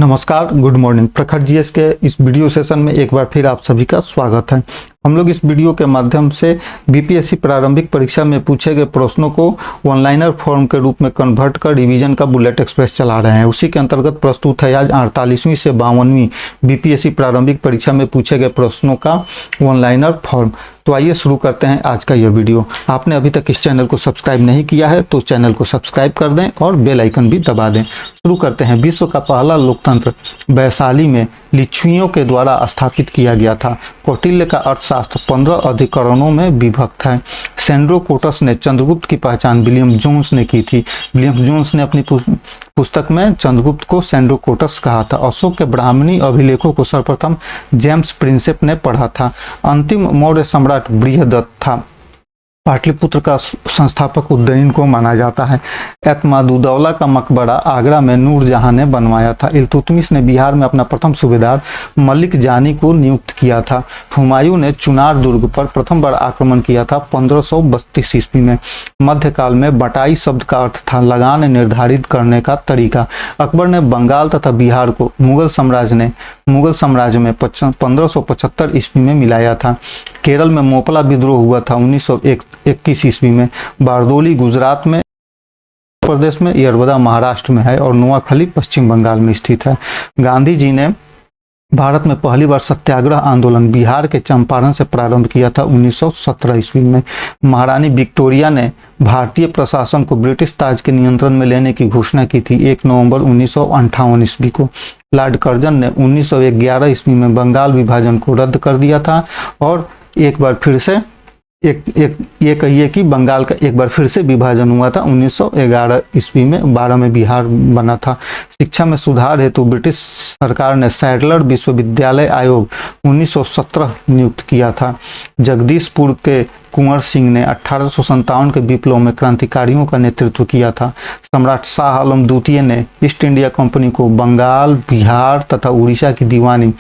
नमस्कार, good morning. प्रखर GS के इस वीडियो सेशन में एक बार फिर आप सभी का स्वागत है। हम लोग इस वीडियो के माध्यम से बीपीएससी प्रारंभिक परीक्षा में पूछे गए प्रश्नों को ऑनलाइनर फॉर्म के रूप में कन्वर्ट कर रिवीजन का बुलेट एक्सप्रेस चला रहे हैं। उसी के अंतर्गत प्रस्तुत है आज 48वीं से 52वीं बीपीएससी प्रारंभिक परीक्षा में पूछे गए प्रश्नों का ऑनलाइनर फॉर्म। तो आइए शुरू करते हैं आज का यह वीडियो। आपने अभी तक इस चैनल को सब्सक्राइब नहीं किया है तो चैनल को सब्सक्राइब कर दें और बेल आइकन भी दबा दें। शुरू करते हैं। विश्व का पहला लोकतंत्र वैशाली में लिच्छवियों के द्वारा स्थापित किया गया था। कौटिल्य का अर्थशास्त्र 15 अधिकरणों में विभक्त है। सैंड्रो कोटस ने चंद्रगुप्त की पहचान विलियम जोन्स ने की थी। विलियम जोन्स ने अपनी पुस्तक में चंद्रगुप्त को सैंड्रो कोटस कहा था। अशोक के ब्राह्मणी अभिलेखों को सर्वप्रथम जेम्स प्रिंसेप ने पढ़ा था। अंतिम मौर्य सम्राट बृहदत्त था। पाटलिपुत्र का संस्थापक उदयन को माना जाता है। एतमादुद्दौला का मकबरा आगरा में नूरजहां ने बनवाया था। इल्तुतमिश ने बिहार में अपना प्रथम सूबेदार मलिक जानी को नियुक्त किया था। हुमायूं ने चुनार दुर्ग पर प्रथम बार आक्रमण किया था 1532 ईस्वी में। मध्यकाल में बटाई शब्द का अर्थ था लगान निर्धारित करने का तरीका। अकबर ने बंगाल तथा बिहार को मुगल साम्राज्य में 1575 ईस्वी में मिलाया था। केरल में मोपला विद्रोह हुआ था 1921 ईस्वी में। बारदोली गुजरात में, प्रदेश में, यरवदा महाराष्ट्र में है और नोआखली पश्चिम बंगाल में स्थित है। गांधी जी ने भारत में पहली बार सत्याग्रह आंदोलन बिहार के चंपारण से प्रारंभ किया था 1917 ईस्वी में। महारानी विक्टोरिया ने भारतीय प्रशासन को ब्रिटिश ताज के नियंत्रण में लेने की घोषणा की थी 1 नवंबर 1958 ईस्वी को। लॉर्ड कर्जन ने 1911 ईस्वी में बंगाल विभाजन को रद्द कर दिया था और एक बार फिर से ये कहिए कि बंगाल का एक बार फिर से विभाजन हुआ था 1911 ईस्वी में। 12 में बिहार बना था। शिक्षा में सुधार हेतु ब्रिटिश सरकार ने सैडलर विश्वविद्यालय आयोग 1917 नियुक्त किया था। जगदीशपुर के कुंवर सिंह ने 1857 के विप्लव में क्रांतिकारियों का नेतृत्व किया था। सम्राट शाह आलम द्वितीय ने ईस्ट इंडिया कंपनी को बंगाल, बिहार तथा उड़ीसा की दीवानी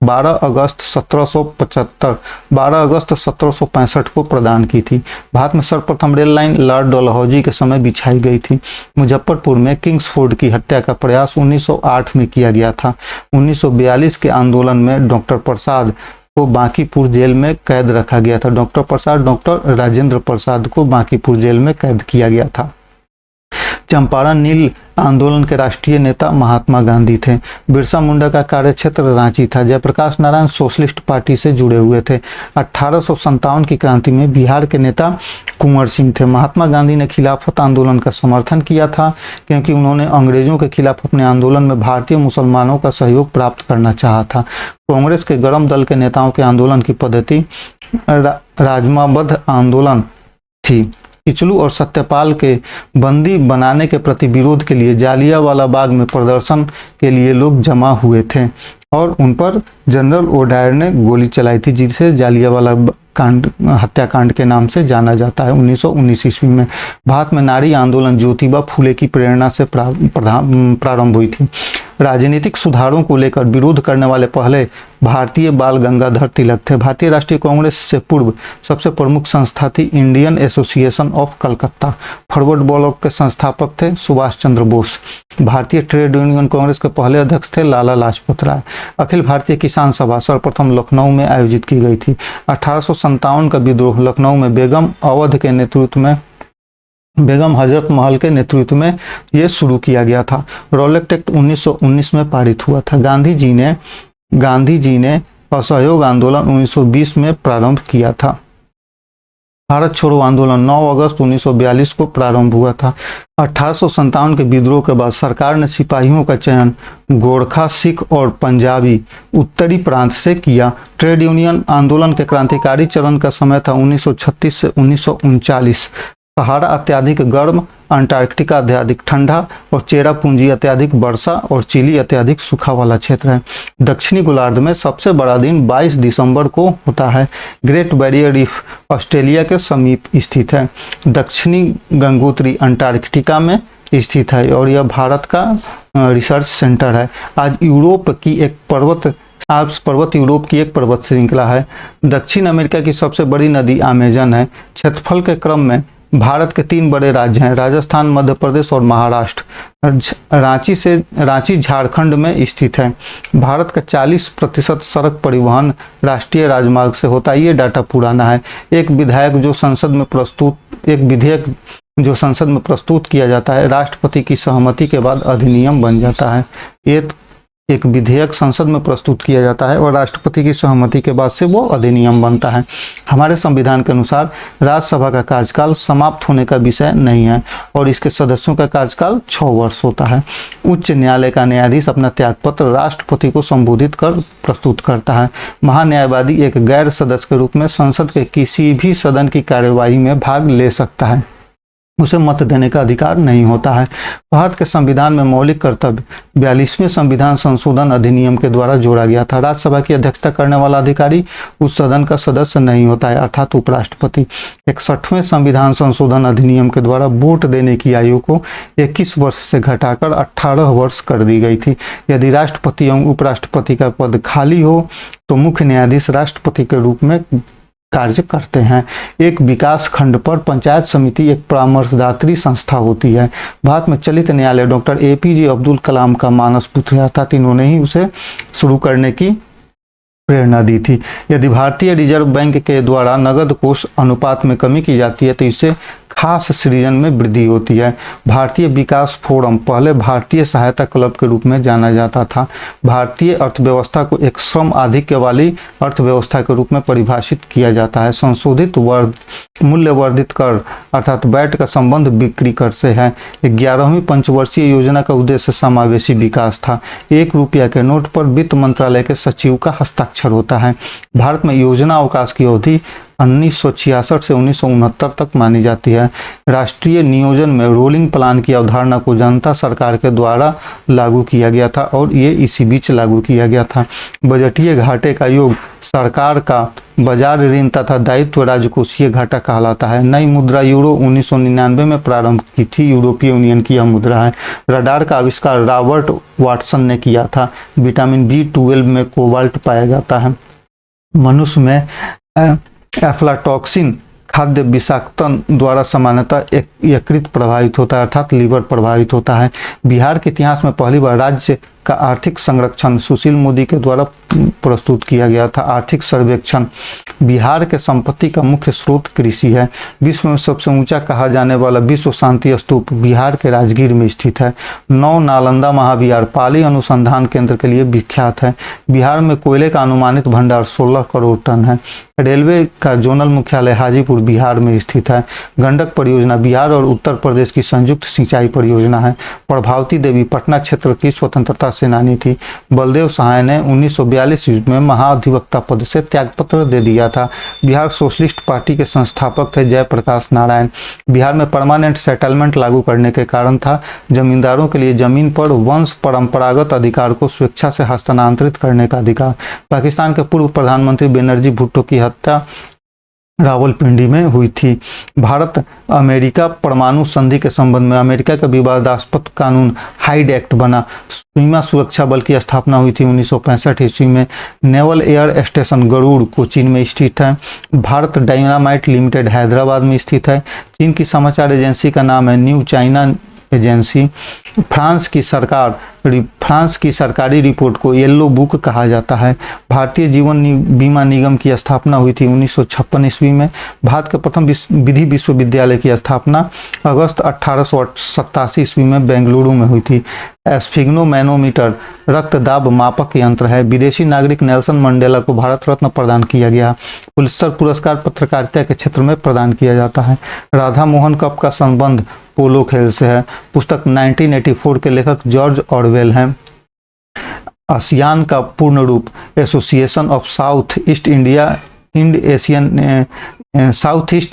12 अगस्त 1765 को प्रदान की थी। भारत में सर्वप्रथम रेल लाइन लॉर्ड डलहौजी के समय बिछाई गई थी। मुजफ्फरपुर में किंग्सफोर्ड की हत्या का प्रयास 1908 में किया गया था। 1942 के आंदोलन में डॉक्टर प्रसाद को बांकीपुर जेल में कैद रखा गया था। डॉक्टर राजेंद्र प्रसाद को बांकीपुर जेल में कैद किया गया था। चंपारण नील आंदोलन के राष्ट्रीय नेता महात्मा गांधी थे। बिरसा मुंडा का कार्यक्षेत्र रांची था। जयप्रकाश नारायण सोशलिस्ट पार्टी से जुड़े हुए थे। 1857 की क्रांति में बिहार के नेता कुंवर सिंह थे। महात्मा गांधी ने खिलाफत आंदोलन का समर्थन किया था क्योंकि उन्होंने अंग्रेजों के खिलाफ अपने आंदोलन में भारतीय मुसलमानों का सहयोग प्राप्त करना चाहा था। कांग्रेस के गरम दल के नेताओं के आंदोलन की पद्धति राजमाबद्ध आंदोलन थी। किचलू और सत्यपाल के बंदी बनाने के प्रति विरोध के लिए जालियांवाला बाग में प्रदर्शन के लिए लोग जमा हुए थे और उन पर जनरल ओडायर ने गोली चलाई थी, जिसे जालियांवाला हत्याकांड के नाम से जाना जाता है। 1919 ईस्वी में भारत में नारी आंदोलन ज्योतिबा फुले की प्रेरणा से प्रारंभ हुई थी। राजनीतिक सुधारों को लेकर विरोध करने वाले पहले भारतीय बाल गंगाधर तिलक थे। भारतीय राष्ट्रीय कांग्रेस से पूर्व सबसे प्रमुख संस्था थी Indian association of Calcutta. Forward block के संस्थापक थे सुभाष चंद्र बोस। भारतीय ट्रेड यूनियन कांग्रेस के पहले अध्यक्ष थे लाला लाजपत राय। अखिल भारतीय किसान सभा सर्वप्रथम लखनऊ में आयोजित की गई थी। 1857 का विद्रोह लखनऊ में बेगम हजरत महल के नेतृत्व में यह शुरू किया गया था। रॉलेट एक्ट 1919 में पारित हुआ था। गांधी जी ने असहयोग आंदोलन 1920 में प्रारंभ किया था। भारत छोड़ो आंदोलन 9 अगस्त 1942 को प्रारंभ हुआ था। 1857 के विद्रोह के बाद सरकार ने सिपाहियों का चयन गोरखा, सिख और पंजाबी उत्तरी प्रांत से किया। ट्रेड यूनियन आंदोलन के क्रांतिकारी चरण का समय था 1936 से 1939। सहारा अत्यधिक गर्म, अंटार्कटिका अत्यधिक ठंडा और चेरापूंजी अत्यधिक वर्षा और चिली अत्यधिक सूखा वाला क्षेत्र है। दक्षिणी गोलार्ध में सबसे बड़ा दिन 22 दिसंबर को होता है। ग्रेट बैरियर रीफ ऑस्ट्रेलिया के समीप स्थित है। दक्षिणी गंगोत्री अंटार्कटिका में स्थित है और यह भारत का रिसर्च सेंटर है। आज यूरोप की एक पर्वत श्रृंखला है। दक्षिण अमेरिका की सबसे बड़ी नदी अमेजन है। क्षेत्रफल के क्रम में भारत के 3 बड़े राज्य हैं, राजस्थान, मध्य प्रदेश और महाराष्ट्र। रांची झारखंड में स्थित है। भारत का 40% सड़क परिवहन राष्ट्रीय राजमार्ग से होता है। ये डाटा पुराना है। एक विधेयक जो संसद में प्रस्तुत किया जाता है, राष्ट्रपति की सहमति के बाद अधिनियम बन जाता है। एक विधेयक संसद में प्रस्तुत किया जाता है और राष्ट्रपति की सहमति के बाद से वो अधिनियम बनता है। हमारे संविधान के अनुसार राज्यसभा का कार्यकाल समाप्त होने का विषय नहीं है और इसके सदस्यों का कार्यकाल 6 वर्ष होता है। उच्च न्यायालय का न्यायाधीश अपना त्यागपत्र राष्ट्रपति को संबोधित कर प्रस्तुत करता है। महान्यायवादी एक गैर सदस्य के रूप में संसद के किसी भी सदन की कार्यवाही में भाग ले सकता है। उसे मत देने का अधिकार नहीं होता है। भारत के संविधान में मौलिक कर्तव्य 42वें संविधान संशोधन अधिनियम के द्वारा जोड़ा गया था। राज्यसभा की अध्यक्षता करने वाला अधिकारी उस सदन का सदस्य नहीं होता है, अर्थात उपराष्ट्रपति। 61वें संविधान संशोधन अधिनियम के द्वारा वोट देने की आयु को 21 वर्ष से घटाकर 18 वर्ष कर दी गई थी। यदि राष्ट्रपति एवं उपराष्ट्रपति का पद खाली हो तो मुख्य न्यायाधीश राष्ट्रपति के रूप में कार्य करते हैं। एक विकास खंड पर पंचायत समिति एक परामर्शदात्री संस्था होती है। भारत में चलित न्यायालय डॉक्टर APJ अब्दुल कलाम का मानस पुत्र, अर्थात इन्होंने ही उसे शुरू करने की प्रेरणा दी थी। यदि भारतीय रिजर्व बैंक के द्वारा नगद कोष अनुपात में कमी की जाती है तो इससे खास सृजन में वृद्धि होती है। भारतीय विकास फोरम पहले भारतीय सहायता क्लब के रूप में जाना जाता था। भारतीय अर्थव्यवस्था को एक श्रम आधिक्य वाली अर्थव्यवस्था के रूप में परिभाषित किया जाता है। संशोधित मूल्य वर्धित कर अर्थात वैट का संबंध बिक्री कर से है। 11वीं पंचवर्षीय योजना का उद्देश्य समावेशी विकास था। 1 रुपया के नोट पर वित्त मंत्रालय के सचिव का हस्ताक्षर होता है। भारत में योजना अवकाश की अवधि 1966 से 1969 तक मानी जाती है। राष्ट्रीय नियोजन में रोलिंग प्लान की अवधारणा को जनता सरकार के द्वारा लागू किया गया था और ये इसी बीच लागू किया गया था। बजटीय घाटे का योग सरकार का बाजार ऋण तथा दायित्व राजकोषीय घाटा कहलाता है। नई मुद्रा यूरो 1999 में प्रारंभ की थी। यूरोपीय यूनियन की यह मुद्रा है। रडार का आविष्कार रॉबर्ट वाटसन ने किया था। विटामिन B12 में कोबाल्ट पाया जाता है। मनुष्य में एफ्लाटॉक्सिन खाद्य विषाक्तन द्वारा सामान्यतः यकृत प्रभावित होता है, अर्थात लीवर प्रभावित होता है। बिहार के इतिहास में पहली बार राज्य का आर्थिक संरक्षण सुशील मोदी के द्वारा प्रस्तुत किया गया था। आर्थिक सर्वेक्षण। बिहार के संपत्ति का मुख्य स्रोत कृषि है। विश्व में सबसे ऊंचा कहा जाने वाला विश्व शांति स्तूप बिहार के राजगीर में स्थित है। 9 नालंदा महाविहार पाली अनुसंधान केंद्र के लिए विख्यात है। बिहार में कोयले का अनुमानित भंडार 16 करोड़ टन है। रेलवे का जोनल मुख्यालय हाजीपुर बिहार में स्थित है। गंडक परियोजना बिहार और उत्तर प्रदेश की संयुक्त सिंचाई परियोजना है। प्रभावती देवी पटना क्षेत्र की स्वतंत्रता सेनानी थी। बलदेव सहाय ने 1942 में महाधिवक्ता पद से त्यागपत्र दे दिया था। बिहार सोशलिस्ट पार्टी के संस्थापक थे जयप्रकाश नारायण। बिहार में परमानेंट सेटलमेंट लागू करने के कारण था जमींदारों के लिए जमीन पर वंश परंपरागत अधिकार को स्वेच्छा से हस्तांतरित करने का अधिकार। पाकिस्तान के पूर्व प्रधानमंत्री बेनर्जी भुट्टो की हत्या रावलपिंडी में हुई थी। भारत अमेरिका परमाणु संधि के संबंध में अमेरिका का विवादास्पद कानून हाइड एक्ट बना। सीमा सुरक्षा बल की स्थापना हुई थी 1965 ईस्वी में। Naval air station Garuda Cochin में स्थित है। भारत डायनामाइट लिमिटेड हैदराबाद में स्थित है। चीन की समाचार एजेंसी का नाम है न्यू चाइना एजेंसी। फ्रांस की सरकारी रिपोर्ट को येलो बुक कहा जाता है। भारतीय जीवन बीमा निगम की स्थापना हुई थी 1956 ईस्वी में। भारत के प्रथम विधि विश्वविद्यालय की स्थापना अगस्त 1887 ईस्वी में बेंगलुरु में हुई थी। एस्फिग्नो मैनोमीटर रक्तदाब मापक यंत्र है। विदेशी नागरिक नेल्सन मंडेला को भारत रत्न प्रदान किया गया। पुलित्जर पुरस्कार पत्रकारिता के क्षेत्र में प्रदान किया जाता है। राधा मोहन कप का संबंध पोलो खेल से है। पुस्तक 1984 के लेखक जॉर्ज ऑरवेल हैं। आसियान का पूर्ण रूप association of south east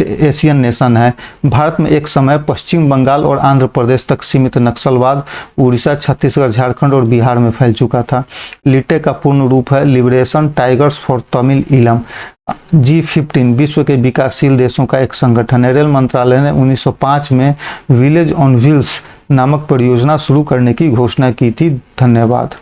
Asian nation है। भारत में एक समय पश्चिम बंगाल और आंध्र प्रदेश तक सीमित नक्सलवाद उड़ीसा, छत्तीसगढ़, झारखंड और बिहार में फैल चुका था। लिटे का पूर्ण रूप है liberation tigers for Tamil Eelam. G15 विश्व के विकासशील देशों का एक संगठन है। रेल मंत्रालय ने 1905 में विलेज ऑन व्हील्स नामक परियोजना शुरू करने की घोषणा की थी। धन्यवाद।